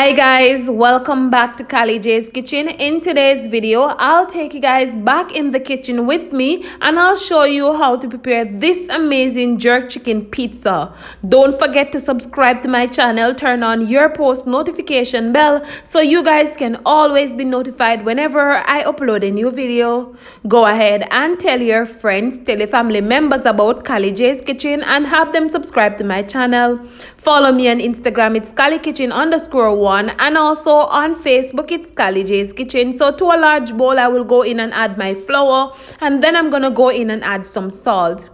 Hi guys, welcome back to Kali J's Kitchen. In today's video, I'll take you guys back in the kitchen with me and I'll show you how to prepare this amazing jerk chicken pizza. Don't forget to subscribe to my channel, turn on your post notification bell so you guys can always be notified whenever I upload a new video. Go ahead and tell your friends, tell your family members about Kali J's Kitchen and have them subscribe to my channel. Follow me on Instagram, it's KaliKitchen_1, and also on Facebook, it's Kali J's Kitchen. So to a large bowl, I will go in and add my flour, and then I'm gonna go in and add some salt.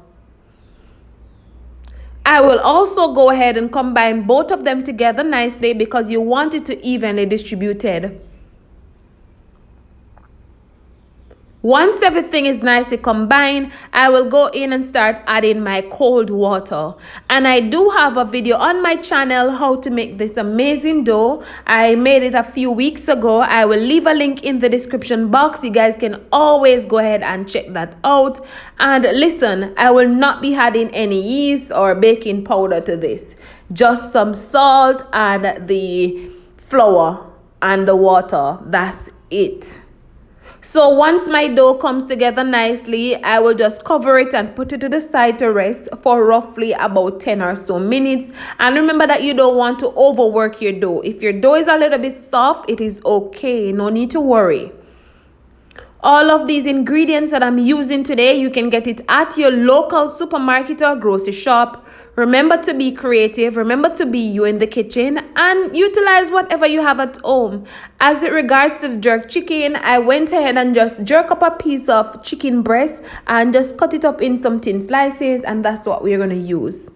I will also go ahead and combine both of them together nicely because you want it to evenly distributed. Once everything is nicely combined, I will go in and start adding my cold water. And I do have a video on my channel how to make this amazing dough. I made it a few weeks ago. I will leave a link in the description box. You guys can always go ahead and check that out. And listen, I will not be adding any yeast or baking powder to this. Just some salt and the flour and the water. That's it. So once my dough comes together nicely, I will just cover it and put it to the side to rest for roughly about 10 or so minutes. And remember that you don't want to overwork your dough. If your dough is a little bit soft, it is okay. No need to worry. All of these ingredients that I'm using today, you can get it at your local supermarket or grocery shop. Remember to be creative, remember to be you in the kitchen and utilize whatever you have at home. As it regards to the jerk chicken, I went ahead and just jerk up a piece of chicken breast and just cut it up in some thin slices, and that's what we're going to use.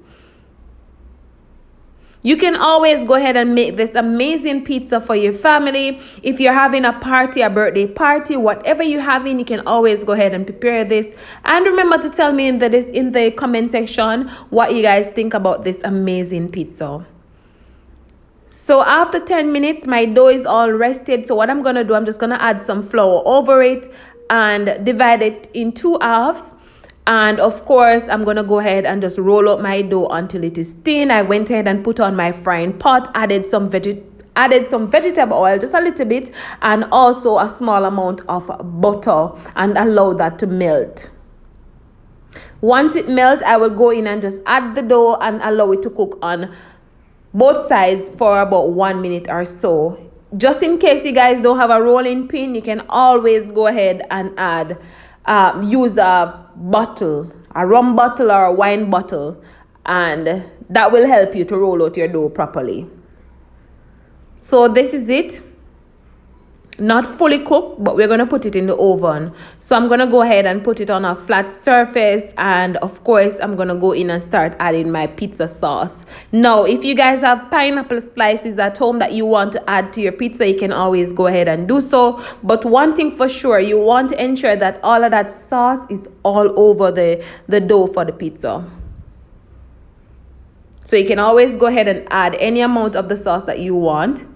You can always go ahead and make this amazing pizza for your family. If you're having a party, a birthday party, whatever you're having, you can always go ahead and prepare this. And remember to tell me in the comment section what you guys think about this amazing pizza. So after 10 minutes, my dough is all rested. So what I'm going to do, I'm just going to add some flour over it and divide it in 2 halves. And of course, I'm going to go ahead and just roll up my dough until it is thin. I went ahead and put on my frying pot, added some vegetable oil, just a little bit, and also a small amount of butter, and allow that to melt. Once it melts, I will go in and just add the dough and allow it to cook on both sides for about 1 minute or so. Just in case you guys don't have a rolling pin, you can always go ahead and use a bottle, a rum bottle or a wine bottle, and that will help you to roll out your dough properly. So this is it. Not fully cooked, but we're going to put it in the oven. So I'm going to go ahead and put it on a flat surface, and of course I'm going to go in and start adding my pizza sauce. Now if you guys have pineapple slices at home that you want to add to your pizza, you can always go ahead and do so. But one thing for sure, you want to ensure that all of that sauce is all over the dough for the pizza. So you can always go ahead and add any amount of the sauce that you want.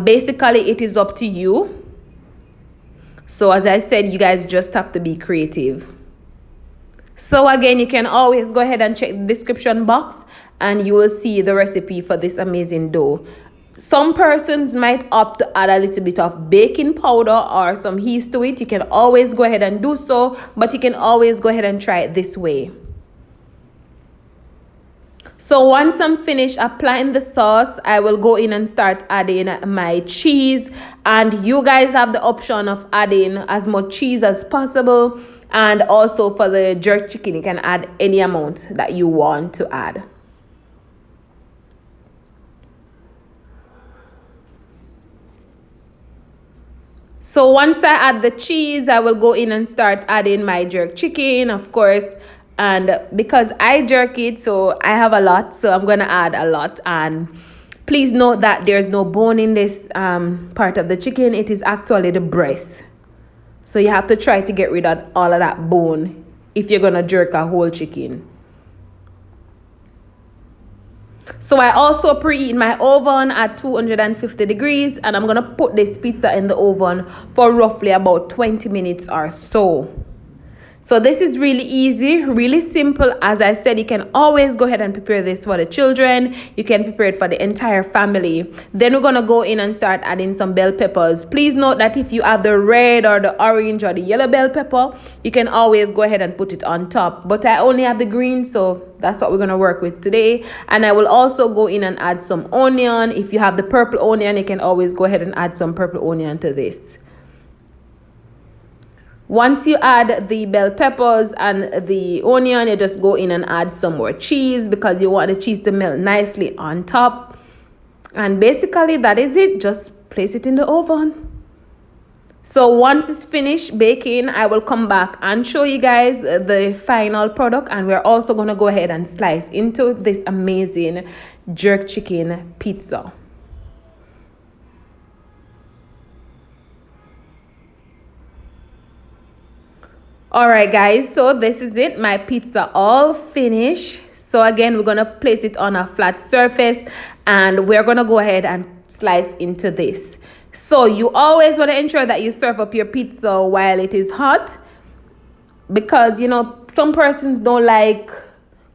Basically it is up to you. So as I said, you guys just have to be creative. So again, you can always go ahead and check the description box and you will see the recipe for this amazing dough. Some persons might opt to add a little bit of baking powder or some yeast to it. You can always go ahead and do so, but you can always go ahead and try it this way. So once I'm finished applying the sauce, I will go in and start adding my cheese. And you guys have the option of adding as much cheese as possible. And also for the jerk chicken, you can add any amount that you want to add. So once I add the cheese, I will go in and start adding my jerk chicken, of course. And because I jerk it, so I have a lot, so I'm going to add a lot. And please note that there's no bone in this part of the chicken. It is actually the breast. So you have to try to get rid of all of that bone if you're going to jerk a whole chicken. So I also preheat my oven at 250 degrees. And I'm going to put this pizza in the oven for roughly about 20 minutes or so. So this is really easy, really simple. As I said, you can always go ahead and prepare this for the children. You can prepare it for the entire family. Then we're going to go in and start adding some bell peppers. Please note that if you have the red or the orange or the yellow bell pepper, you can always go ahead and put it on top. But I only have the green, so that's what we're going to work with today. And I will also go in and add some onion. If you have the purple onion, you can always go ahead and add some purple onion to this. Once you add the bell peppers and the onion, you just go in and add some more cheese because you want the cheese to melt nicely on top. And basically that is it. Just place it in the oven. So once it's finished baking, I will come back and show you guys the final product. And we're also going to go ahead and slice into this amazing jerk chicken pizza. Alright guys, so this is it, my pizza all finished. So again, we're going to place it on a flat surface and we're going to go ahead and slice into this. So you always want to ensure that you serve up your pizza while it is hot, because you know some persons don't like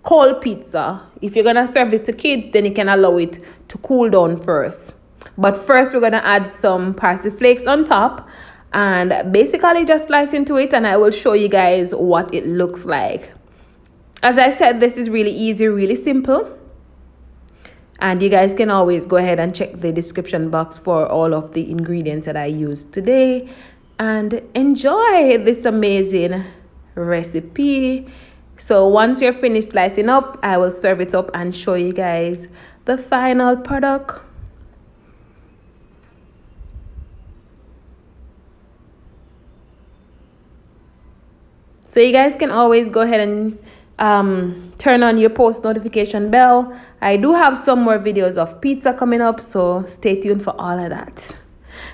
cold pizza. If you're going to serve it to kids, then you can allow it to cool down first. But first we're going to add some parsley flakes on top and basically just slice into it, and I will show you guys what it looks like. As I said, this is really easy, really simple, and you guys can always go ahead and check the description box for all of the ingredients that I used today and enjoy this amazing recipe. So once you're finished slicing up, I will serve it up and show you guys the final product. So you guys can always go ahead and turn on your post notification bell. I do have some more videos of pizza coming up, so stay tuned for all of that.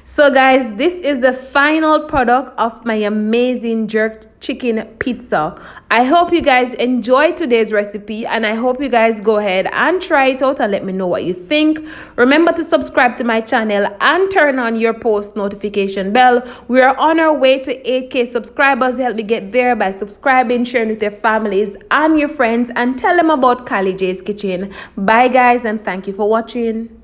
So guys, this is the final product of my amazing jerk chicken pizza. I hope you guys enjoyed today's recipe, and I hope you guys go ahead and try it out and let me know what you think. Remember to subscribe to my channel and turn on your post notification bell. We are on our way to 8K subscribers. Help me get there by subscribing, sharing with your families and your friends, and tell them about Kylie J's Kitchen. Bye guys, and thank you for watching.